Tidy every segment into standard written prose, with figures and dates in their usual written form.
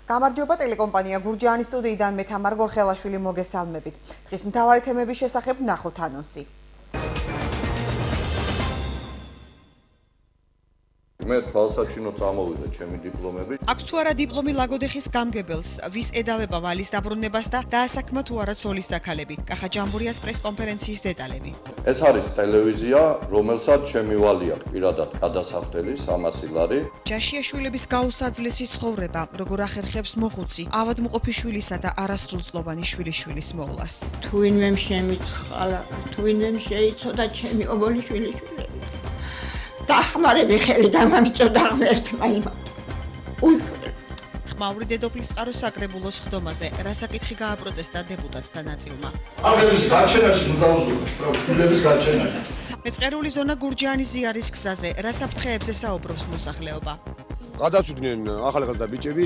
გამარჯობა ტელეკომპანია გურჯაანის სტუდიიდან მე თამარ გორხელაშვილი მოგესალმებით. დღის მთავარი თემების შესახებ ნახოთ ანონსი. მე თვალსაჩინო წამოვიდა ჩემი დიპლომები. აქვს თუ არა დიპლომი ლაგოდეხის გამგებელს, ვის ედავება ვალის დაბრუნებას და დაასაქმა თუ არა ცოლის დაქალები. კახა ჯამბურიას პრესკონფერენციის დეტალები. ეს არის ტელევიზია, რომელსაც ჩემი ვალი აქვს პირადად გადასახდელი 300 ლარი. ჯაშიაშვილების გაუსაძლესი ცხოვრება, როგორ ახერხებს მოხუცი, ავადმყოფიშვილისა და არასრულწლოვანი შვილიშვილის მოვლას. თუ ვინმე შემიცხალა, თუ ვინმე შეიცოდა ჩემი ობოლიშვილი. დახმარები ხელი გამამიწოდა ღმერთმა იმამ. ხმაური დედოფლის წყაროს საკრებულოს ხდომაზე, რა საკითხი გააპროტესტა დეპუტატთა ნაწილმა. აღების გარჩენაში მუდაუზრდა, შვილების გარჩენაში. მეწყერული ზონა გურჯაანის ზიარის გზაზე, რა საფრთხეებზე საუბრობს მოსახლეობა. გადაწვდნენ ახალგაზრდა ბიჭები,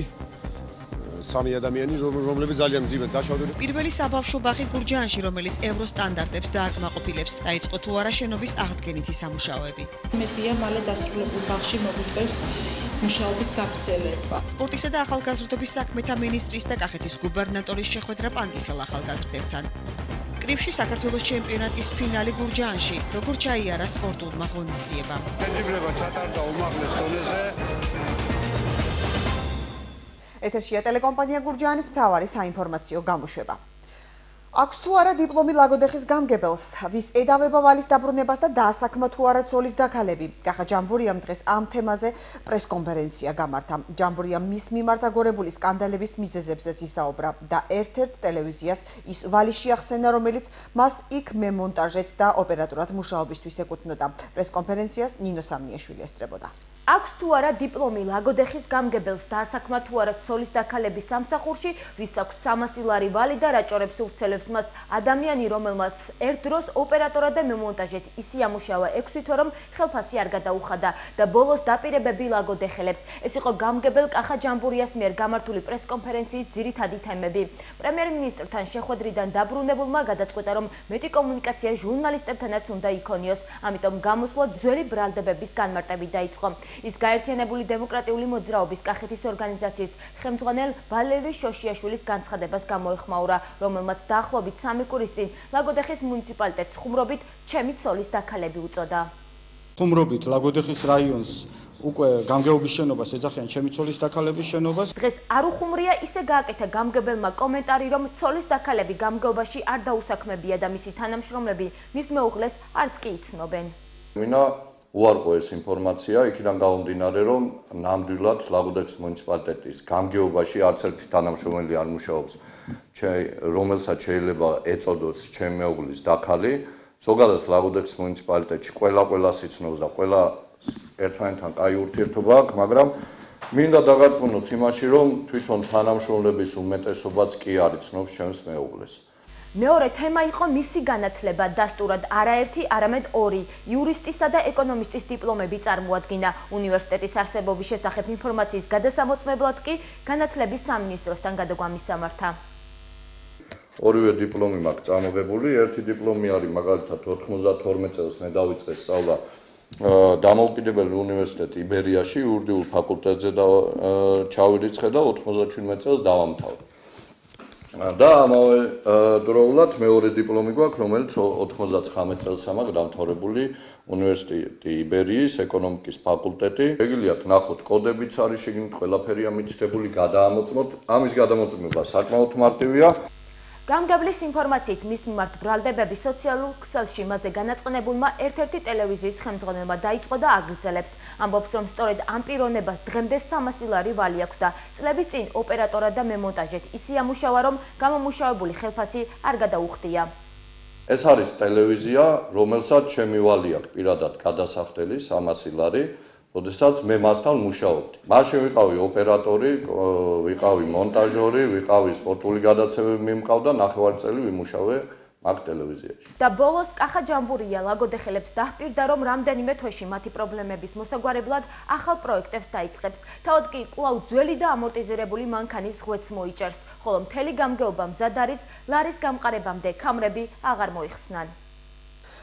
3 ადამიანი, რომლებიც ძალიან მძიმედ დაშავდნენ. პირველი საბავშვო ბაღი გურჯაანში, რომელიც ევროსტანდარტებს დააკმაყოფილებს, დაიწყო თუ არა შენობის აღდგენითი სამუშაოები. მედია მალე დასრულებულ ბაღში მოგვიწევს მუშაობის გაგრძელება. სპორტისა და ახალგაზრდობის საქმეთა მინისტრის და კახეთის გუბერნატორის შეხვედრა პანკისელ ახალგაზრდებთან. კრიფში საქართველოს ჩემპიონატის ფინალი გურჯაანში, როგორ ჩაიარა სპორტულმა ღონისძიებამ. ფესტივალება ჩატარდა უმაღლეს დონეზე. ეთერშია ტელეკომპანია გურჯაანის მთავარი საინფორმაციო გამოშვება. აქვს თუ არა დიპლომი ლაგოდეხის გამგებელს, ვის ედავება ვალის დაბრუნებას და დაასაქმა თუ არა ცოლის დაქალები. კახა ჯამბურიამ დღეს ამ თემაზე პრესკონფერენცია გამართა. ჯამბურიამ მის მიმართ აგორებული სკანდალების მიზეზებზეც ისაუბრა და ერთ-ერთ ტელევიზიას ის ვალი შეახსენა, რომელიც მას იქ მემონტაჟეთ და ოპერატორად მუშაობისთვის ეკუთვნოდა. პრესკონფერენციას ნინო სამიაშვილი ესწრებოდა. აქვს თუ არა დიპლომი ლაგოდეხის გამგებელს დაასაქმა თუ არა ცოლის დაქალების სამსახურში, ვის აქვს 300 ლარი ვალი და რაჭორებს უვრცელებს მას ადამიანი, რომელმაც ერთ დროს ოპერატორად და მემონტაჟეთ ისი ამუშავა 6 თვე, რომ ხელფასი არ გადაუხადა და ბოლოს დაპირებები ლაგოდეხელებს. ეს იყო გამგებელ კახა ჯამბურიას მიერ გამართული პრესკონფერენციის ძირითადი თემები. პრემიერ-მინისტრთან შეხვედრიდან დაბრუნებულმა გადაწყვეტა, რომ მეტი კომუნიკაცია ჟურნალისტებთანაც უნდა იქონიოს, ამიტომ გამოსვლა ძველი ბრალდებების განმარტებით დაიწყო. ის გაერთიანებული დემოკრატიული მოძრაობის კახეთის ორგანიზაციის ხელმძღვანელ ვალერი შოშიაშვილის განცხადებას გამოეხმაურა, რომელმაც დაახლოებით 3 კვირის წინ ლაგოდეხის მუნიციპალიტეტს ხუმრობით ჩემი ცოლის დაქალები უწოდა. ხუმრობით ლაგოდეხის რაიონს უკვე გამგეობის შენობას ეძახიან ჩემი ცოლის დაქალების შენობას. დღეს არ უხუმრია, ისე გააკეთა გამგებელმა კომენტარი, რომ ცოლის დაქალები გამგეობაში არ დაუსაქმებია და მისი თანამშრომლები მის მეუღლეს არც კი იცნობენ. მინა უარყო ეს ინფორმაცია, იქიდან გამომდინარე, რომ ნამდვილად ლაგოდეხის მუნიციპალიტეტის გამგეობაში არც ერთი თანამშრომელი არ მუშაობს, რომელსაც შეიძლება ეწოდოს ჩემი მეუღლის დაქალი. ზოგადად ლაგოდეხის მუნიციპალიტეტში ყველას იცნობს და ყველა ერთმანეთთან კაი ურთიერთობა აქვს, მაგრამ მინდა დაგარწმუნოთ იმაში, რომ თვითონ თანამშრომლების უმეტესობაც კი არ იცნობს ჩემს მეუღლეს. მეორე თემა იყო მისი განათლება, დასტურად არაერთი, არამედ 2 იურისტისა და ეკონომისტის დიპლომები წარმოადგინა. უნივერსიტეტის არსებობის შესახებ ინფორმაციის გადასამოწმებლად კი განათლების სამინისტროსთან გადაგვამის სამართა. ორივე დიპლომი მაქვს წამოღებული, ერთი დიპლომი არის მაგალითად 92 წელს მე დავიწყე სწავლა დამოუკიდებელი უნივერსიტეტი იბერიაში, იურიდიულ ფაკულტეტზე და ჩავირიცხე და 97 წელს დავამთავრე. და ამავე დროულად მეორე დიპლომი გვაქვს, რომელიც 99 წელსაა მაქვს დამთავრებული უნივერსიტეტი იბერიის ეკონომიკის ფაკულტეტი. შეგიძლიათ ნახოთ, კოდებიც არის შეგიძლიათ ყველაფერია მითითებული, გადაამოწმოთ. ამის გადამოწმება საკმაოდ მარტივია. გამგებლის ინფორმაციით მის მიმართ ბრალდებები სოციალურ ქსელში მასზე განაწყენებულმა ერთ-ერთი ტელევიზიის ხელმძღვანელმა დაიწყო და აგრძელებს. ამბობს, რომ სწორედ ამ პიროვნებას დღემდე 300 ლარი ვალი აქვს და წლების წინ ოპერატორად და მემონტაჟეთ ისი ამუშავა, რომ გამომუშავებული ხელფასი არ გადაუხდია. ეს არის ტელევიზია, რომელსაც ჩემი ვალი აქვს პირადად გადასახდელი 300 ლარი. როდესაც მე მასთან მუშაობდი. მაშინ ვიყავი ოპერატორი, ვიყავი მონტაჟორი, ვიყავი სპორტული გადაცემები მიმყავდა, 9 წელი ვიმუშავე მაგ ტელევიზიაში. და ბოლოს კახა ჯამბურია ლაგოდეხელებს დაჰპირდა, რომ რამდენიმე თვეში მათი პრობლემების მოსაგვარებლად ახალ პროექტებს დაიწყებს. თავად კი კვლავ ძველი და ამორტიზირებული მანქანის ღვეც მოიჭერს, ხოლო მთელი გამგეობა მზად არის ლარის გამყარებამდე ქამრები აღარ მოიხსნან.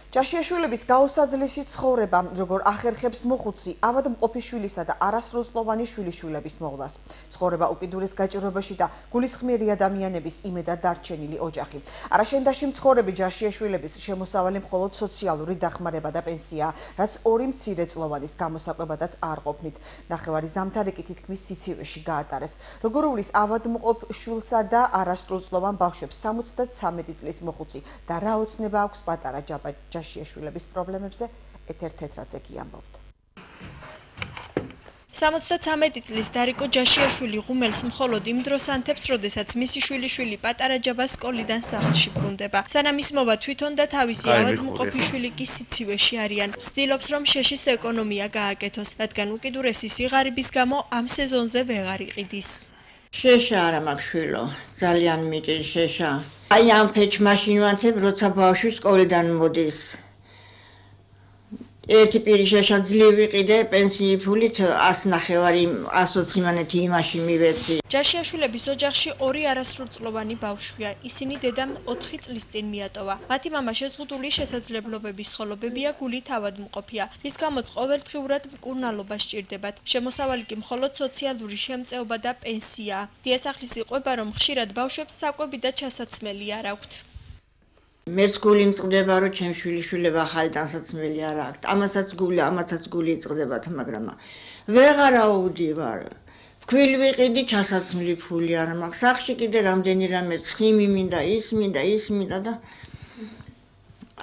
ჯაშიაშვილების გაუსაძლისი ცხოვრება, როგორ ახერხებს მოხუცი ავადმყოფიშვილისა და არასრულწლოვანი შვილიშვილების მოვლას. ცხოვრება უკიდურეს გაჭირვებაში და გულისხმიერი ადამიანების იმედად დარჩენილი ოჯახი. არაშენდაში მცხოვრები ჯაშიაშვილების შემოსავალი მხოლოდ სოციალური დახმარება და პენსიაა, რაც ორი მცირეწლოვანის გამოსაკვებადაც არ ყოფნით. ნახევარი ზამთარი კი თითქმის სიცივეში გაატარეს. როგორ ავადმყოფ შვილსა და არასრულწლოვან ბავშვებს 73 წლის მოხუცი და რა ოცნება აქვს პატარა ჯაშიაშვილების პრობლემებზე ეთერ თეთრაძე კი ამბობდა. 73 წლის დარიკო ჯაშიაშვილი ღუმელს მხოლოდ იმ დროს ანთებს, როდესაც მისი შვილიშვილი პატარა ჯაბა სკოლიდან სახლში ბრუნდება. სანამ ის მოვა თვითონ და თავისი ავადმყოფი შვილი კი სიცივეში არიან. ცდილობს, რომ შეშის ეკონომია გააკეთოს, რადგან უკიდურესი სიღარიბის გამო ამ სეზონზე ვეღარ იყიდის. შეშა არა მაქვს შვილო, ძალიან მიჭირს შეშა. აი ამ ფეჩმაში ვანთებ, როცა ბავშვი სკოლიდან მოდის. ერთი პირი შეშა ძლივ ვიყიდე, პენსიი ფულით 100 იმანეთი იმაში მივეცი. ჯაშიაშვილების ოჯახში ორი არასრულწლოვანი ბავშვია. ისინი დედამ 4 წლის წინ მიატოვა. მათი მამა შეზღუდული შესაძლებლობების, ხოლო ბებია გულით ავადმყოფია, რის გამოც ყოველდღიურად მკურნალობა სჭირდებათ. შემოსავალი კი მხოლოდ სოციალური შემწეობა და პენსიაა. დიასახლის იყვება, რომ ხშირად ბავშვებს საკვები და ჩასაცმელი არ აქვთ. მეც გული მწყდება, რომ ჩემ შვილიშვილება ახალი დასაცმელი არ აქვს. ამასაც გული იწყდებათ, მაგრამ ვეღარ აუდივარ. ფქვილი ვიყიდი, ჩასაცმელი ფული არ მაქვს. სახში კიდე რამდენი რამე ცხიმი მინდა, ის მინდა და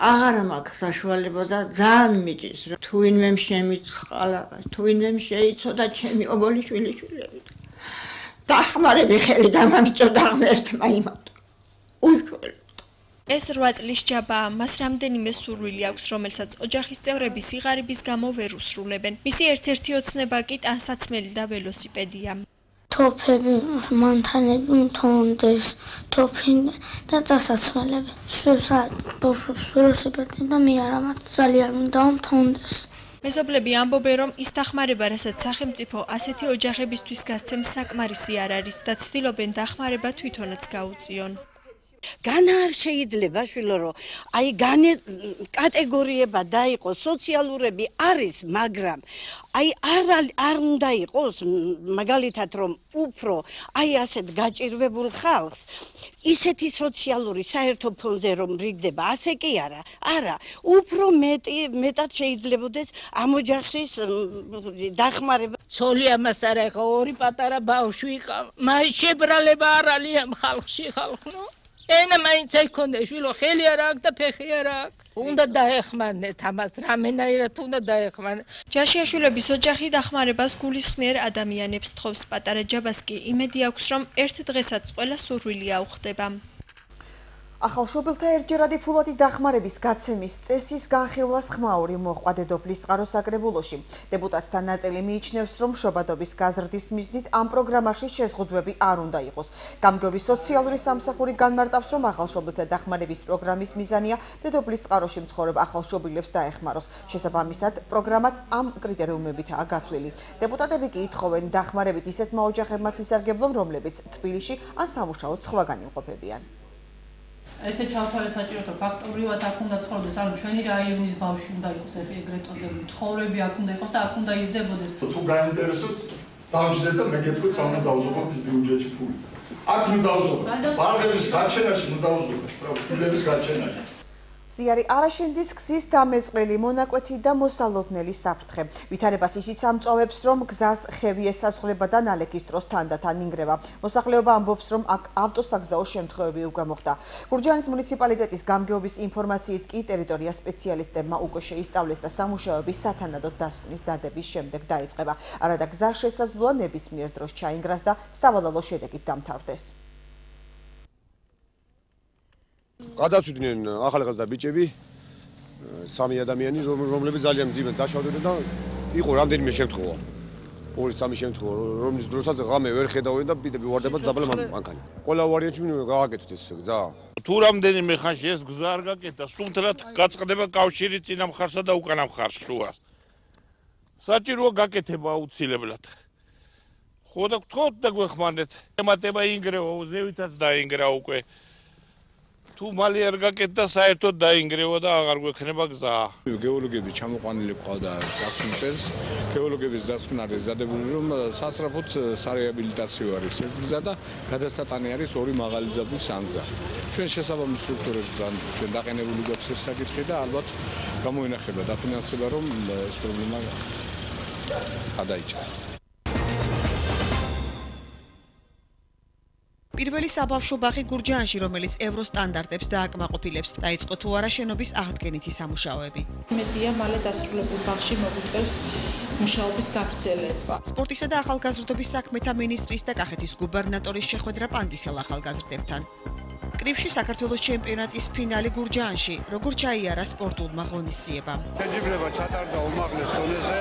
აღარ მაქვს საშუალება და ძალიან მიჭირს, რომ თუ ვინმე შემიწყალა, თუ ვინმე შეიცოდა ჩემი ობოლი შვილიშვილები. დახმარები ხელი დამამიწოდა ღმერთმა იმათ. უშველო ეს 8 წლის ჯაბაა, მას რამდენიმე სურვილი აქვს, რომელსაც ოჯახის წევრები სიღარიბის გამო ვერ უსრულებენ. მისი ერთ-ერთი ოცნება კი ტანსაცმელი და ველოსიპედია. თოფები, მანქანები, მთონდეს, თოფი და დასაცმელები. ბავშვებს ველოსიპედი და მე არა მათ ძალიან მინდა მთონდეს. მეზობლები ამბობენ, რომ ის დახმარება, რასაც სახელმწიფო ასეთი ოჯახებისთვის გასცემს, საკმარისი არ არის და ცდილობენ დახმარება თვითონაც გაუწიონ. განა არ შეიძლება შვილო რომ აი კატეგორიება დაიყოს სოციალურები არის მაგრამ აი არ უნდა იყოს მაგალითად რომ უფრო აი ასეთ გაჭირვებულ ხალხს ისეთი სოციალური საერთო ფონზე რომ რიგდება ასე კი არა უფრო მეტად შეიძლებოდეს ამ ოჯახის დახმარება ცოლი ამას არ ეხა ორი პატარა ბავშვი მაინც შებრალება არ არის ამ ხალხში ხალხნო ენა მაინც ექონდა შვილო ხელი არ აქვს და ფეხი არ აქვს უნდა დაეხმარნეთ ამას რამენაირად უნდა დაეხმარნეთ ჯაშიაშვილების ოჯახი დახმარებას გულისხმიერ ადამიანებს თხოვს პატარა ჯაბას კი იმედი აქვს რომ ერთ დღესაც ყველა სურვილი აუხდება ახალშობილთა ერთჯერადი ფულადი დახმარების გაცემის წესის განხილვას ხმაური მოჰყვა დედოფლის წყაროს საკრებულოში. დეპუტატთა ნაწილი მიიჩნევს, რომ შობადობის გაზრდის მიზნით ამ პროგრამაში შეზღუდვები არ უნდა იყოს. გამგეობის სოციალური სამსახური განმარტავს, რომ ახალშობილთა დახმარების პროგრამის მიზანია დედოფლის წყაროში მცხოვრებ ახალშობილებს დაეხმაროს. შესაბამისად, პროგრამაც ამ კრიტერიუმებითაა გათვლილი. დეპუტატები კი ითხოვენ დახმარებით ისეთმა ოჯახებმაც ისარგებლონ, რომლებიც თბილისში ან სამუშაოდ სხვაგან იმყოფებიან. ესე ჩავთვალეთ საჭიროა ფაქტობრივად აქ უნდა ცხოვრდეს, ანუ ჩვენი რაიონის ბავშვი უნდა იყოს ეს ეგრეთ წოდებული ცხოვრები აქ უნდა იყოს და აქ უნდა იზრდებოდეს. თუ გაინტერესოთ, დავждეთ და მე გეტყვით საუნა დავზოგოთ ის ბიუჯეტში ფული. აქ ნუ დავზოგოთ. ბარღების გაჩენაში ნუ დავზოგოთ, შვილების გაჩენაში. ზიარი არაშენდის გზის დამეწყრელი მონაკვეთი და მოსალოდნელი საფრთხე. ვითარებას ისიც ამწოვებს, რომ გზას ხევი ესაზღვრება და ნალექის დროს თანდათან ინგრევა. მოსახლეობა ამბობს, რომ აქ ავტოსაგზაო შემთხვევები უკვე მოხდა. გურჯაანის მუნიციპალიტეტის გამგეობის ინფორმაციით კი ტერიტორია სპეციალისტებმა უკვე შეისწავლეს და სამუშაოები სათანადოდ დასკვნის დადების შემდეგ დაიწყება. არადა გზა შესაძლოა ნებისმიერ დროს ჩაინგრას და სავალალო შედეგით დამთავრდეს. გადავწვდნენ ახალგაზრდა ბიჭები სამი ადამიანი რომლებიც ძალიან მძიმედ დაშავდნენ და იყო რამდენიმე შემთხვევა 2-3 შემთხვევა რომლის დროსაც ღამე ვერ ხედავენ და პირდაპირ ვარდება დაბლა მანქანა ყველა ვარიანტი გააკეთეთ ეს გზა თუ რამდენიმე ხანში ეს გზა არ გაკეთდა სულთლად გაწყდება კავშირი წინა მხარსა და უკანა მხარს შუა საჭიროა გაკეთება აუცილებლად ხო და გთხოვთ და გვეხმარეთ ემატება ინგრევა ზევითაც დაინგრა უკვე თუ მალე არ გაკეთდა საერთოდ დაინგრევა და აღარ გვექნება გზა. გეოლოგები ჩამოყვანილი ყავდა გასულ წელს. გეოლოგების დასკვნა არის დადებული, რომ სასწრაფოდ სარეაბილიტაციო არის ეს გზა და გადასატანი არის ორი მაღალი ძაბვის ანძა. ჩვენ შესაბამის სტრუქტურებთან ჩვენ დაყენებული გვაქვს ეს საკითხი და ალბათ გამოინახება დაფინანსება, რომ ეს პრობლემა გადაიჭრას. პირველი საბავშვო ბაღი გურჯაანში, რომელიც ევროსტანდარტებს დააკმაყოფილებს, დაიწყო თუ არა შენობის აღდგენითი სამუშაოები. იმედია, მალე დასრულებულ ბაღში მოგვიწევს მუშაობის გაგრძელება. სპორტისა და ახალგაზრდობის საქმეთა მინისტრის და კახეთის გუბერნატორის შეხვედრა პანგისელ ახალგაზრდებთან. კრიფში საქართველოს ჩემპიონატის ფინალი გურჯაანში, როგორ ჩაიარა სპორტულმა ღონისძიებამ. შეჯიბრება ჩატარდა უმაღლეს დონეზე.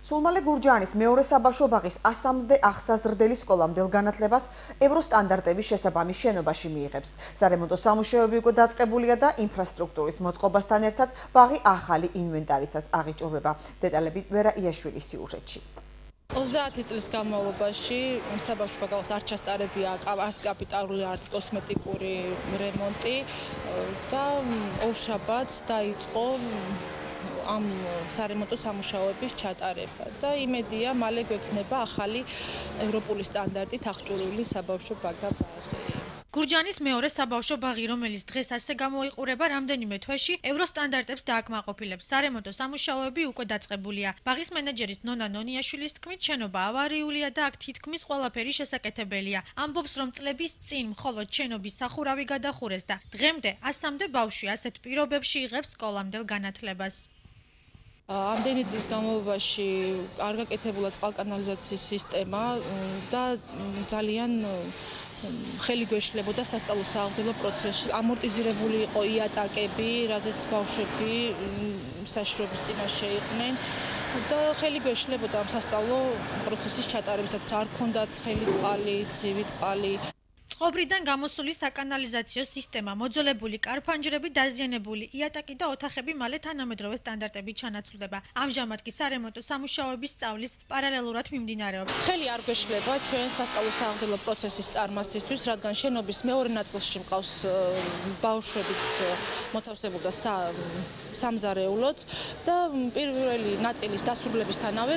სულ მალე გურჯაანის მეორე საბავშვო ბაღის 170 ზრდელი სკოლამდელ განათლებას ევროსტანდარტების შესაბამის შენობაში მიიღებს. სარემონტო სამუშაოები უკვე დაწყებულია და ინფრასტრუქტურის მოწყობასთან ერთად ბაღი ახალი ინვენტარიცაც აღიჭურება. დეტალები ვერა იაშვილის სიუჟეტში. 30 წლის განმავლობაში საბავშვო ბაღს არ ჩასტარებია არც კაპიტალური, არც კოსმეტიკური რემონტი და ორშაბათს დაიწყო ამ სარემონტო სამუშაოების ჩატარება და იმედია, მალე გვექნება ახალი ევროპული სტანდარტით აღჭურვილი საბავშვო ბაღი. გურჯაანის მეორე საბავშვო ბაღი, რომელიც დღეს ასე გამოიყურება, რამდენიმე თვეში ევროსტანდარტებს დააკმაყოფილებს. სარემონტო სამუშაოები უკვე დაწყებულია. ბაღის მენეჯერის ნონა ნონიაშვილის თქმით, შენობა ავარიულია და აქ თითქმის ყველაფერი შესაკეთებელია. ამბობს, რომ წლების წინ მხოლოდ შენობის სახურავი გადახურეს და დღემდე 100-მდე ბავშვი ასეთ პირობებში იღებს სკოლამდელ განათლებას. ამდენი წლის განმავლობაში არ გაკეთებულა წყალკანალიზაციის სისტემა და ძალიან ხელი გვეშლებოდა სასწავლო-სააღრდელო პროცესში. ამორტიზირებული იყო იატაკები, რაზეც ბავშვები საშიშროების წინაშე იყვნენ და ხელი გვეშლებოდა ამ სასწავლო პროცესის ჩატარებისათვის. არ ჰქონდათ ცხელი წყალი, ცივი წყალი. წყობრიდან გამოსული საკანალიზაციო სისტემა, მოძველებული კარფანჯრები, დაზიანებული იატაკი და ოთახები მალე თანამედროვე სტანდარტებით ჩანაცვლდება. ამჟამად კი სარემონტო სამუშაოების სწავლის პარალელურად მიმდინარეობს. ხელი არ გვეშლება ჩვენ სასწავლო-სააღრდელო პროცესის წარმართისთვის, რადგან შენობის მეორე ნაწილში მყავს ბავშვებით მოთავსებულ და სამზარეულოც და პირველი ნაწილის დასრულებისთანავე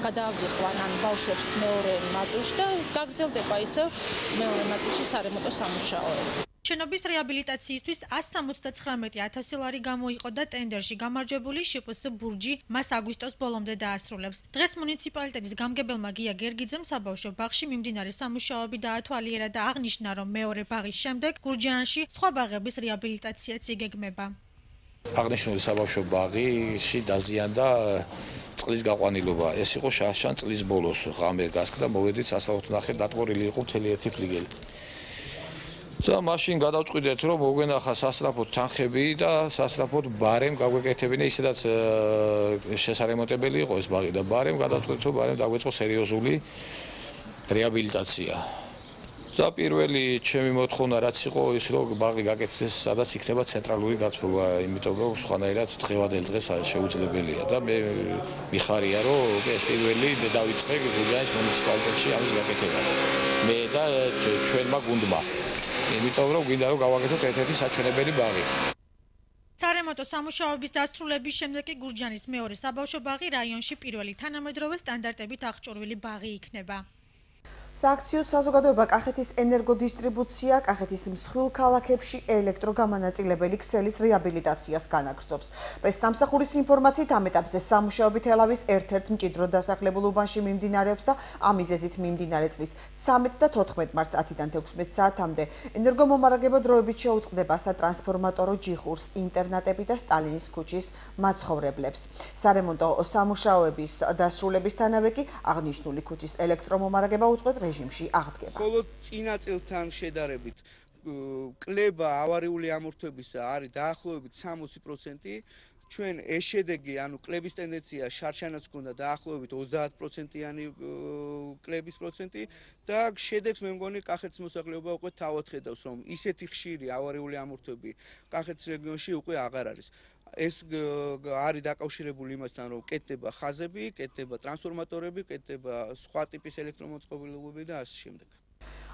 გადავიყვანან ბავშვებს მეორე ნაწილში და გაგრძელდება ისევ მეორე ნაწილში სარემონტო სამუშაოები. შენობის რეაბილიტაციისთვის 179,000 ლარი გამოიყო და ტენდერში გამარჯვებული შპს ბურჯი მას აგვისტოს ბოლომდე დაასრულებს. დღეს მუნიციპალიტეტის გამგებელმა გია გერგიძემ საბავშვო ბაღში მიმდინარე სამუშაოები დაათვალიერა და აღნიშნა, რომ მეორე ბაღის შემდეგ გურჯაანში სხვა ბაღების რეაბილიტაციაც იგეგმება. აღნიშნული საბავშვო ბაღში დაზიანდა წყლის გაყვანილობა. ეს იყო შარშან წლის ბოლოს ღამე გასკდა, მოვედით სასწავლო ნახეთ, დატყორილი იყო მთელი ერთი ფლიგელი. და მაშინ გადავწყვიტეთ, რომ მოგვენახა სასწრაფოდ თანხები და სასწრაფოდ ბარემ გაგვეკეთებინა, ისედაც შესარემონტებელი იყო ეს ბაღი და ბარემ გადავწყვიტეთ, რომ ბარემ დაგვეწყო სერიოზული რეაბილიტაცია. და პირველი ჩემი მოთხოვნა რაც იყო ის, რომ ბაღი გაკეთდეს, სადაც იქნება ცენტრალური გათბობა, იმიტომ რომ სხვანაირად დღევანდელ დღეს შეუძლებელია და მე მიხარია, რომ ეს პირველი დავიწყე გურჯაანის მუნიციპალიტეტში ამის გაკეთება. მე და ჩვენმა გუნდმა. იმიტომ რომ გვინდა რომ გავაკეთოთ ერთ-ერთი საჩვენებელი ბაღი. სარემონტო სამუშაოების დასრულების შემდეგ კი გურჯაანის მეორე საბავშვო ბაღი რაიონში პირველი თანამედროვე სტანდარტებით აღჭურვილი ბაღი იქნება. სააქციო საზოგადოება კახეთის ენერგოდისტრიბუცია კახეთის მსხვილ ქალაქებში ელექტროგამანაწილებელი ქსელის რეაბილიტაციას განაგრძობს. პრესსამსახურის ინფორმაციით ამ ეტაპზე სამუშაოები თელავის ერთ-ერთ მჭიდრო დასახლებულ უბანში მიმდინარეობს და ამ მიზეზით მიმდინარე წლის 13 და 14 მარტს 10-დან 16 საათამდე ენერგომომარაგება დროებით შეუწყდება სატრანსფორმატორო ჯიხურს, ინტერნატები და სტალინის ქუჩის მაცხოვრებლებს. სარემონტო სამუშაოების დასრულებისთანავე კი აღნიშნული ქუჩის ელექტრომომარაგება უწყვეტ რეჟიმში აღდგება. მხოლოდ წინა წელთან შედარებით კლება ავარიული ამორთვებისა არის დაახლოებით 60%. ჩვენ ეს შედეგი, ანუ კლების ტენდენცია შარშანაც ჰქონდა დაახლოებით 30%-იანი კლების პროცენტი და შედეგს მე მგონი კახეთის მოსახლეობა უკვე თავად ხედავს, რომ ისეთი ხშირი ავარიული ამორთვები კახეთის რეგიონში უკვე აღარ არის. ეს არის დაკავშირებული იმასთან, რომ კეთდება ხაზები, კეთდება ტრანსფორმატორები, კეთდება სხვა ტიპის ელექტრომოწყობილობები და ასე შემდეგ.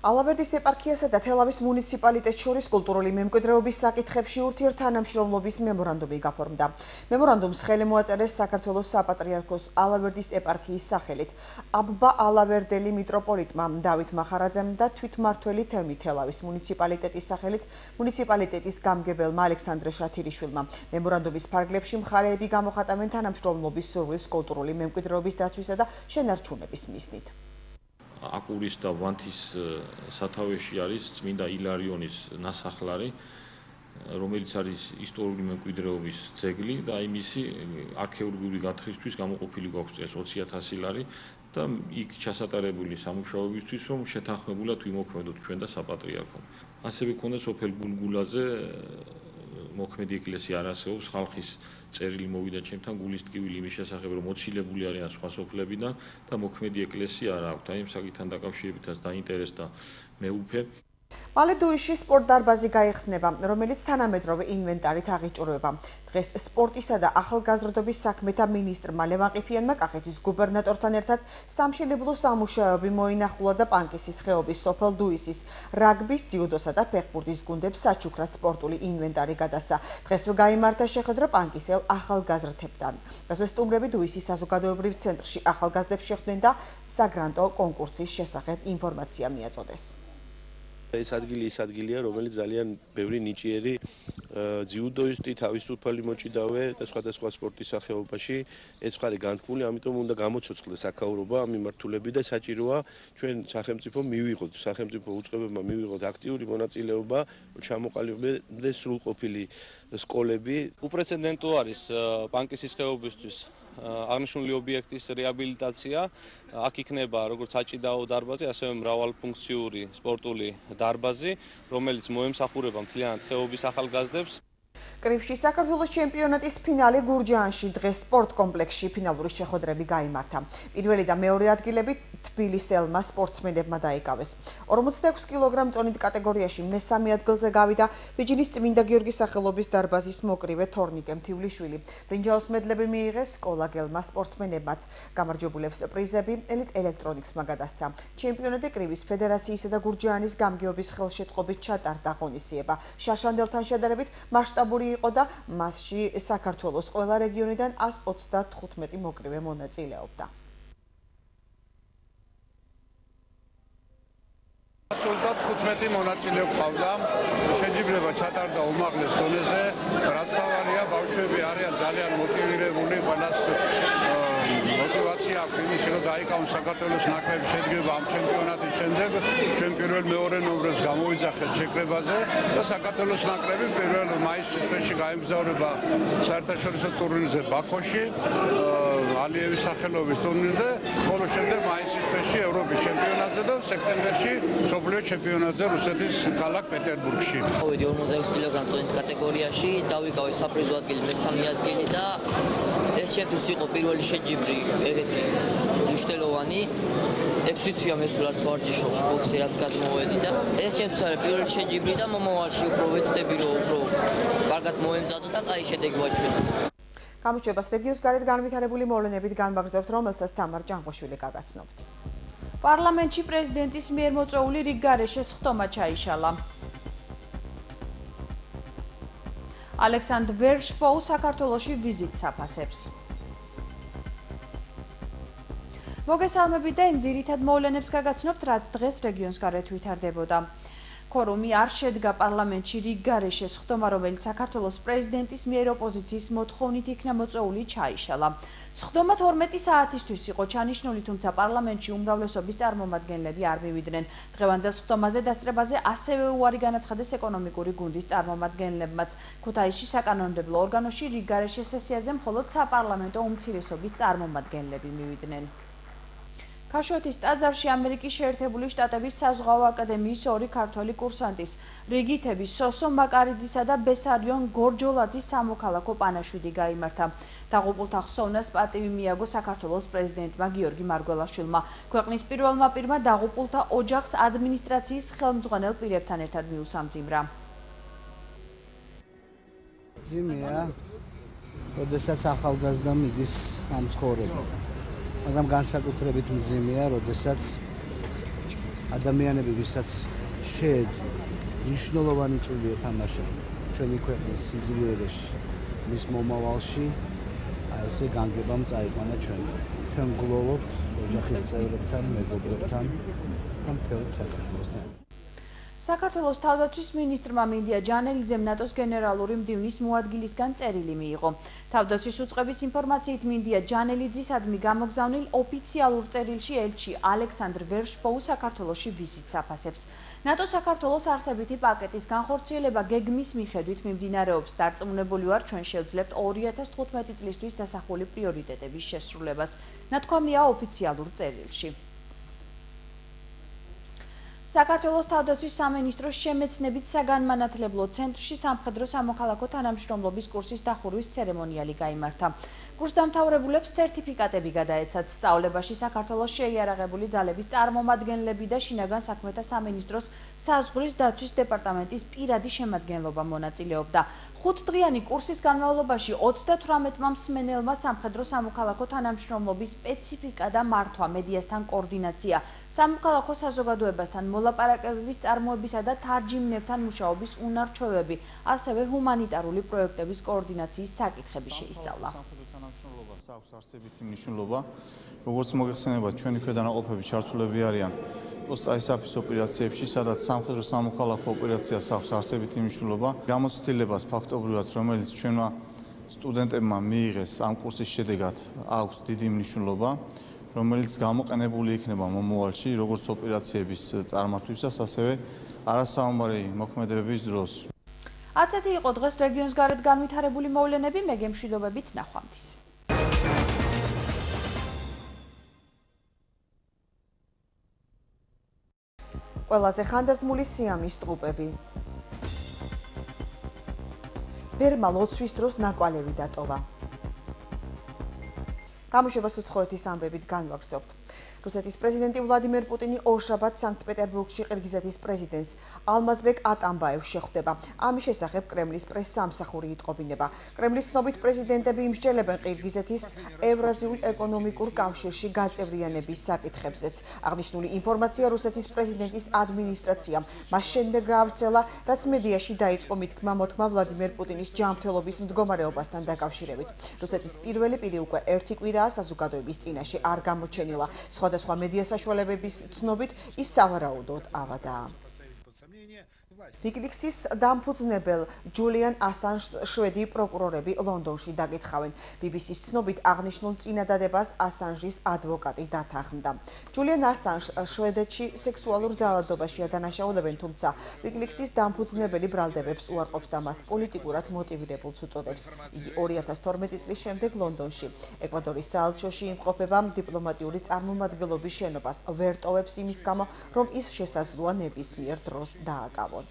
ალავერდის ეპარქიასა და თელავის მუნიციპალიტეტს შორის კულტურული მემკვიდრეობის საკითხებში ურთიერთთანამშრომლობის მემორანდუმი გაფორმდა. მემორანდუმს ხელი მოაწერეს საქართველოს საპატრიარქოს ალავერდის ეპარქიის სახელით. აბბა ალავერდელი მიტროპოლიტმა დავით მახარაძემ და თვითმმართველი თემი თელავის მუნიციპალიტეტის სახელით მუნიციპალიტეტის გამგებელმა ალექსანდრე შათირიშვილმა. მემორანდუმის ფარგლებში მხარეები გამოხატავენ თანამშრომლობის სურვილს კულტურული მემკვიდრეობის დაცვისა და შენარჩუნების მიზნით. აკურის და ვანთის სათავეში არის წმინდა ილარიონის ნასახლარი, რომელიც არის ისტორიული მემკვიდრეობის ძეგლი და აი მისი არქეოლოგიური გათხრისთვის გამოყოფილი გვაქვს წელს 20,000 ლარი და იქ ჩასატარებული სამუშაოებისთვის რომ შეთანხმებულად ვიმოქმედოთ ჩვენ და საპატრიარქომ. ასევე ქონდა სოფელ გულგულაძე მოქმედი ეკლესია არ არსებობს, ხალხის წერილი მოვიდა ჩემთან გულის ტკივილი იმის შესახებ რომ მოცილებული არიან სხვა სოფლებიდან და მოქმედი ეკლესია არ აქვს. აი იმ საკითხთან დაკავშირებითაც დაინტერესდა მეუფე. მალე დუისში სპორტ დარბაზი გაიხსნება, რომელიც თანამედროვე ინვენტარით აღიჭურვება. დღეს სპორტისა და ახალგაზრდობის საქმეთა მინისტრმა ლევან ყიფიანმა კახეთის გუბერნატორთან ერთად სამშენებლო სამუშაოები მოინახულა და პანკისის ხეობის სოფელ დუისის რაგბის, ძიუდოსა და ფეხბურთის გუნდებს საჩუქრად სპორტული ინვენტარი გადასცა. დღესვე გაიმართა შეხვედრა პანკისელ ახალგაზრდებთან. დღესვე სტუმრები დუისის საზოგადოებრივ ცენტრში ახალგაზრდებს შეხვდნენ და საგრანტო კონკურსის შესახებ ინფორმაცია მიაწოდეს. ეს ადგილი ის ადგილია, რომელიც ძალიან ბევრი ნიჭიერი ძიუდოისტი, თავისუფალი მოჭიდავე და სხვადასხვა სპორტის სახეობაში ეს მხარე განთქმული, ამიტომ უნდა გამოცოცხლდეს აქაურობა ამ მიმართულებით და საჭიროა ჩვენ სახელმწიფო მივიღოთ, სახელმწიფო უწყებებმა მივიღოთ აქტიური მონაწილეობა, ჩამოყალიბდეს სრულყოფილი სკოლები. უპრეცედენტო არის პანკისის ხეობისთვის აღნიშნული ობიექტის რეაბილიტაცია. აქ იქნება როგორც საჭიდაო დარბაზი, ასევე მრავალფუნქციური სპორტული დარბაზი, რომელიც მოემსახურება მთლიანად ხეობის ახალგაზრდებს. კრივში საქართველოს ჩემპიონატის ფინალი გურჯაანში დღეს სპორტ კომპლექსში ფინალური შეხვედრები გაიმართა. პირველი და მეორე ადგილები თბილისელმა სპორტსმენებმა დაიკავეს. 46 კილოგრამ წონით კატეგორიაში მესამე ადგილზე გავიდა ბიჯინის წმინდა გიორგის სახელობის დარბაზის მოკრივე თორნიკე მთივლიშვილი. ბრინჯაოს მედლები მიიღეს კოლაგელმა სპორტსმენებმაც. გამარჯვებულებს პრიზები ელიტ ელექტრონიქსმა გადასცა. ჩემპიონატი კრივის ფედერაციისა და გურჯაანის გამგეობის ხელშეწყობით ჩატარდა ღონისძიება. შაშანდელთან შედარებით მასშტაბური იყო და მასში საქართველოს ყველა რეგიონიდან 135 მოკრივე მონაწილეობდა. 135 მონაწილე გვყავდა. შეჯიბრება ჩატარდა უმაღლეს დონეზე. რაც თავარია, ბავშვები არიან ძალიან მოტივირებული, ყველას მოტივაცია აქვს იმის, რომ დაიკავონ საქართველოს ნაკრები შედგება ამ ჩემპიონატის შემდეგ. ჩვენ პირველ მეორე ნომრებს გამოვიძახეთ შეკრებაზე და საქართველოს ნაკრები პირველ მაისის თვეში გაემგზავრება საერთაშორისო ტურნირზე ბაქოში, ალიევის სახელობის ტურნირზე, ხოლო შემდეგ მაისის თვეში ევროპის ჩემპიონატზე და სექტემბერში მსოფლიო ჩემპიონატზე რუსეთის ქალაქ პეტერბურგში. მოვიდი 46 კილოგრამ წონით კატეგორიაში, დავიკავე საპრიზო ადგილი, მესამე ადგილი და ეს ჩემთვის იყო პირველი შეჯიბრი ეგეთი მნიშვნელოვანი. 6 თვეა მესულარც ვარჯიშობ ბოქსი რაც გადმოვედი და ეს ჩემთვის არის პირველი შეჯიბრი და მომავალში უფრო ვეცდები რომ უფრო კარგად მოემზადო და კაი შედეგი ვაჩვენო. გამოჩებას რეგიონის გარეთ განვითარებული მოვლენებით განვაგრძობთ, რომელსაც თამარ ჭანყოშვილი გაგაცნობთ. პარლამენტში პრეზიდენტის მიერ მოწვეული რიგგარეშე სხდომა ჩაიშალა. ალექსანდრ ვერშპოუ საქართველოში ვიზიტს აფასებს. მოგესალმებით და იმ ძირითად მოვლენებს გაგაცნობთ, რაც დღეს რეგიონის გარეთ ვითარდებოდა. ქორუმი არ შედგა პარლამენტში რიგგარეშე სხდომა, რომელიც საქართველოს პრეზიდენტის მიერ ოპოზიციის მოთხოვნით იქნა მოწვეული ჩაიშალა. სხდომა 12 საათისთვის იყო ჩანიშნული, თუმცა პარლამენტში უმრავლესობის წარმომადგენლები არ მივიდნენ. დღევანდელ სხდომაზე დასწრებაზე ასევე უარი განაცხადეს ეკონომიკური გუნდის წარმომადგენლებმაც. ქუთაისში საკანონმდებლო ორგანოში რიგგარეშე სესიაზე მხოლოდ საპარლამენტო უმცირესობის წარმომადგენლები მივიდნენ. ქაშვეთის ტაძარში ამერიკის შეერთებული შტატების საზღვაო აკადემიის 2 ქართველი კურსანტის რიგითების სოსო მაკარიძისა და ბესარიონ გორჯოლაძის სამოქალაქო პანაშვიდი გაიმართა. დაღუპულთა ხსოვნას პატივი მიაგო საქართველოს პრეზიდენტმა გიორგი მარგველაშვილმა. ქვეყნის პირველმა პირმა დაღუპულთა ოჯახს ადმინისტრაციის ხელმძღვანელ პირებთან ერთად მიუსამძიმრა. ძიმეა, როდესაც ახალგაზრდა მიდის ამ ცხოვრებიდან. მაგრამ განსაკუთრებით მძიმეა, როდესაც ადამიანები, ვისაც შეეძლო მნიშვნელოვანი წვლილი ეთამაშა ჩვენი ქვეყნის სიძლიერეში, მის მომავალში, ესე განგებამ წაიყვანა ჩვენ გლოვობთ ოჯახის წევრებთან, მეგობრებთან და მთელ საქართველოსთან. საქართველოს თავდაცვის მინისტრმა მინდია ჯანელიძემ ნატოს გენერალური მდივნის მოადგილისგან წერილი მიიღო. თავდაცვის უწყების ინფორმაციით მინდია ჯანელიძისადმი გამოგზავნილ ოფიციალურ წერილში ელჩი ალექსანდრ ვერშბოუ საქართველოში ვიზიტს აფასებს. ნატო საქართველოს არსებითი პაკეტის განხორციელება გეგმის მიხედვით მიმდინარეობს. დარწმუნებული ვარ, ჩვენ შევძლებთ 2015 წლისთვის დასახული პრიორიტეტების შესრულებას. ნათქვამია ოფიციალურ წერილში. საქართველოს თავდაცვის სამინისტროს შემეცნებით საგანმანათლებლო ცენტრში სამხედრო სამოქალაქო თანამშრომლობის კურსის დახურვის ცერემონიალი გაიმართა. კურსდამთავრებულებს სერტიფიკატები გადაეცათ. სწავლებაში საქართველოს შეიარაღებული ძალების წარმომადგენლები და შინაგან საქმეთა სამინისტროს საზღვრის დაცვის დეპარტამენტის პირადი შემადგენლობა მონაწილეობდა. 5-დღიანი კურსის განმავლობაში 38-მა მსმენელმა სამხედრო სამოქალაქო თანამშრომლობის სპეციფიკა და მართვა, მედიასთან კოორდინაცია, სამოქალაქო საზოგადოებასთან მოლაპარაკებების წარმოებისა და თარჯიმნებთან მუშაობის უნარჩვევები, ასევე ჰუმანიტარული პროექტების კოორდინაციის საკითხები შეისწავლა. თანამშრომლობას აქვს არსებითი მნიშვნელობა, როგორც მოგეხსენებათ, ჩვენი ქვედანაყოფები ჩართულები არიან პოსტაისაფის ოპერაციებში, სადაც სამხედრო სამოქალაქო ოპერაციას აქვს არსებითი მნიშვნელობა. გამოცდილებას ფაქტობრივად, რომელიც ჩვენმა სტუდენტებმა მიიღეს ამ კურსის შედეგად, აქვს დიდი მნიშვნელობა, რომელიც გამოყენებული იქნება მომავალში, როგორც ოპერაციების წარმართვისას, ასევე არასაომარი მოქმედებების დროს. ასეთი იყო დღეს რეგიონს გარეთ განვითარებული მოვლენები, მე გემშვიდობებით ნახვამდის. ყველაზე ხანდაზმული სიამის ტყუპები. ბერმა ლოცვის დროს ნაკვალევი დატოვა. გამოშვებას უცხოეთის ამბებით განვაგრძობთ. რუსეთის პრეზიდენტი ვლადიმერ პუტინი ორშაბათს სანქტ-პეტერბურგში ყირგიზეთის პრეზიდენტს ალმაზბეკ ატამბაევს შეხვდება. ამის შესახებ კრემლის პრესსამსახური იტყობინება. კრემლის ცნობით პრეზიდენტები იმსჯელებენ ყირგიზეთის ევრაზიულ ეკონომიკურ კავშირში გაწევრიანების საკითხებზეც. აღნიშნული ინფორმაცია რუსეთის პრეზიდენტის ადმინისტრაციამ მას შემდეგ გაავრცელა, რაც მედიაში დაიწყო მითქმა-მოთქმა ვლადიმერ პუტინის ჯანმრთელობის მდგომარეობასთან დაკავშირებით. რუსეთის პირველი პირი უკვე 1 კვირაა საზოგადოების წინაშე არ გამოჩენილა. სხვადასხვა მედია საშუალებების ცნობით ის სავარაუდოდ ავადაა. ვიკილიქსის დამფუძნებელ ჯულიან ასანჟს შვედი პროკურორები ლონდონში დაკითხავენ. BBC-ს ცნობით აღნიშნულ წინადადებას ასანჟის ადვოკატი დათანხმდა. ჯულიან ასანჟს შვედეთში სექსუალურ ძალადობაშია დანაშაულებენ, თუმცა ვიკილიქსის დამფუძნებელი ბრალდებებს უარყოფს და მას პოლიტიკურად მოტივირებულს უწოდებს. იგი 2012 წლის შემდეგ ლონდონში, ეკვადორის საელჩოში იმყოფება დიპლომატიური წარმომადგენლობის შენობას. ვერ ტოვებს იმის გამო, რომ ის შესაძლოა ნებისმიერ დროს დააკავონ.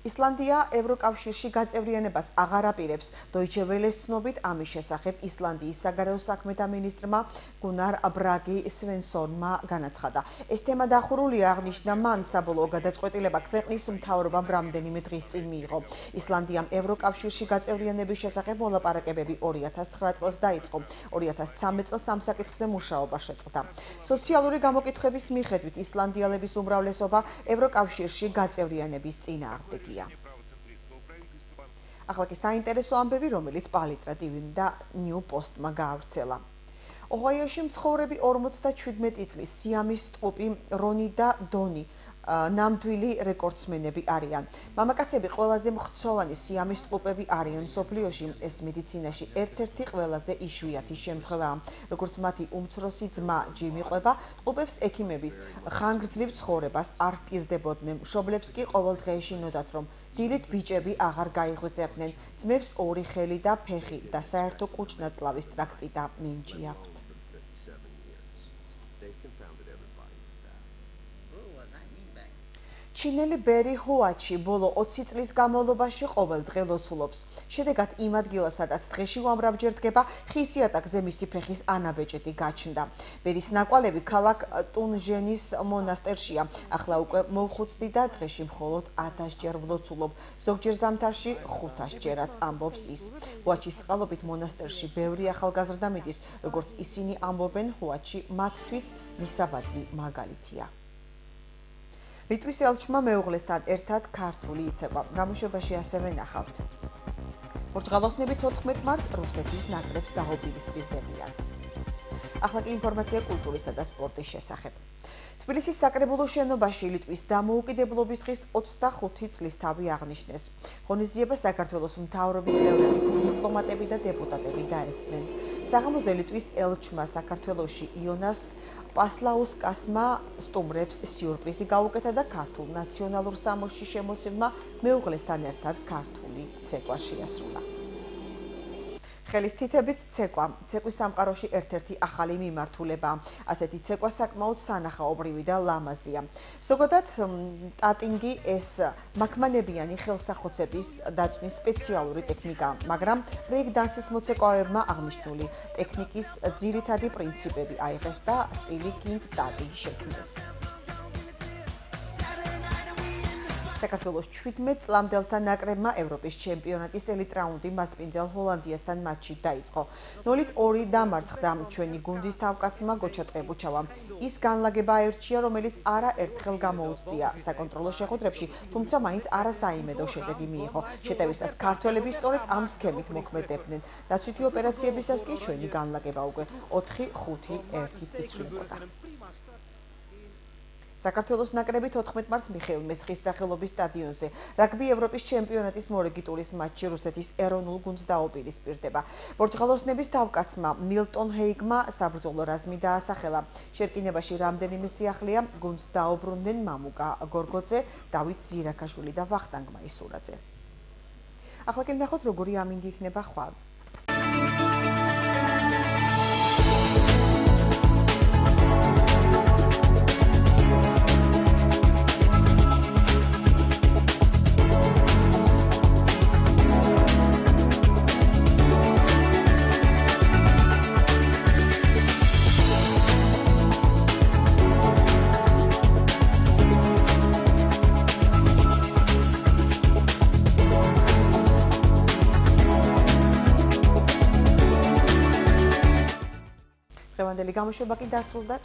ისლანდია ევროკავშირში გაწევრიანებას აღარ აპირებს. Deutsche Welle-ს ცნობით ამის შესახებ ისლანდიის საგარეო საქმეთა მინისტრმა გუნარ ბრაგი სვენსონმა განაცხადა. ეს თემა დახურულია, აღნიშნა მან, საბოლოო გადაწყვეტილება ქვეყნის მთავრობამ რამდენიმე დღის წინ მიიღო. ისლანდიამ ევროკავშირში გაწევრიანების შესახებ მოლაპარაკებები 2009 წელს დაიწყო. 2013 წელს ამ საკითხზე მუშაობა შეწყდა. სოციალური გამოკითხვების მიხედვით ისლანდიელების უმრავლესობა ევროკავშირში გაწევრიანების წინააღმდეგია. ახლა კი საინტერესო ამბები, რომელიც პალიტრა TV და New Post-მა გაავრცელა. ოჰაიოში მცხოვრები 57 წლის სიამის ტყუპი რონი და დონი ნამდვილი რეკორდსმენები არიან. მამაკაცები ყველაზე მხცოვანი სიამის ტყუპები არიან მსოფლიოში. ეს მედიცინაში ერთ-ერთი ყველაზე იშვიათი შემთხვევაა. როგორც მათი უმცროსი ძმა ჯიმი ყვება, ტყუპებს ექიმების ხანგრძლივ ცხოვრებას არ პირდებოდნენ. მშობლებს კი ყოველ დღე ეშინოდათ, რომ დილით ბიჭები აღარ გაიღვიძებდნენ. ძმებს 2 ხელი და ფეხი და საერთო კუჭ-ნაწლავის ტრაქტი და მინჯი აქვთ. ჩინელი ბერი ჰუაჩი ბოლო 20 წლის განმავლობაში ყოველდღე ლოცულობს. შედეგად იმ ადგილას, სადაც დღეში უამრავჯერ დგება, ხის იატაკზე მისი ფეხის ანაბეჭედი გაჩნდა. ბერის ნაკვალევი ქალაქ ტუნჟენის მონასტერშია. ახლა უკვე მოუხუცდი და დღეში მხოლოდ 1000 ჯერ ვლოცულობ. ზოგჯერ ზამთარში 500 ჯერაც ამბობს ის. ჰუაჩის წყალობით მონასტერში ბევრი ახალგაზრდა მიდის, როგორც ისინი ამბობენ, ჰუაჩი მათთვის მისაბაძი მაგალითია. ლიტვის ელჩმა მეუღლესთან ერთად ქართული იცეკვა. გამოშვებაში ასევე ნახავთ. პორტუგალოსნები 14 მარტს რუსეთის ნაკრებს დაუპირისპირდებიან. ახლა კი ინფორმაცია კულტურისა და სპორტის შესახებ. თბილისის საკრებულო შენობაში ლიტვის დამოუკიდებლობის დღის 25 წლისთავი აღნიშნეს. ღონისძიებას საქართველოს მთავრობის წევრები, დიპლომატები და დეპუტატები დაესწრნენ. საღამოზე ლიტვის ელჩმა საქართველოში იონას პასლაუსკასმა სტუმრებს სიურპრიზი გაუკეთა და ქართულ ნაციონალურ სამოსში შემოსილმა მეუღლესთან ერთად ქართული ცეკვა შეასრულა. ხელის თითებით ცეკვა. ცეკვის სამყაროში ერთ-ერთი ახალი მიმართულებაა. ასეთი ცეკვა საკმაოდ სანახაობრივი და ლამაზია. ზოგადად, ტატინგი ეს მაქმანებიანი ხელსახოცების დაწვნის სპეციალური ტექნიკაა, მაგრამ ბრეიქ-დანსის მოცეკვავებმა აღნიშნული ტექნიკის ძირითადი პრინციპები აიღეს და სტილი კინგ ტატი შექმნეს. საქართველოს 17 წლამდელთა ნაკრებმა ევროპის ჩემპიონატის ელიტ რაუნდი მასპინძელ ჰოლანდიასთან მატჩით დაიწყო. 0-2 დამარცხდა ჩვენი გუნდის თავკაცმა გოჩა ტრებუჩავამ. ის განლაგება აირჩია, რომელიც არაერთხელ გამოუცდია საკონტროლო შეხვედრებში, თუმცა მაინც არასაიმედო შედეგი მიიღო. შეტევისას ქართველები სწორედ ამ სქემით მოქმედებდნენ. დაცვითი ოპერაციებისას კი ჩვენი განლაგება უკვე 4-5-1-ით იცვლებოდა. საქართველოს ნაკრები 14 მარტს მიხეილ მესხის სახელობის სტადიონზე რაგბი ევროპის ჩემპიონატის მორიგი ტურის მატჩში რუსეთის ეროვნულ გუნდს დაუპირისპირდება. პორტუგალოსნების თავკაცმა მილტონ ჰეიგმა საბრძოლო რაზმი დაასახელა. შერკინებაში რამდენიმე სიახლეა გუნდს დაუბრუნდნენ მამუკა გორგოძე, დავით ზირაქაშვილი და ვახტანგ მაისურაძე. ახლა კი ნახოთ როგორი ამინდი იქნება ხვალ. გამოშვება კი დასრულდა.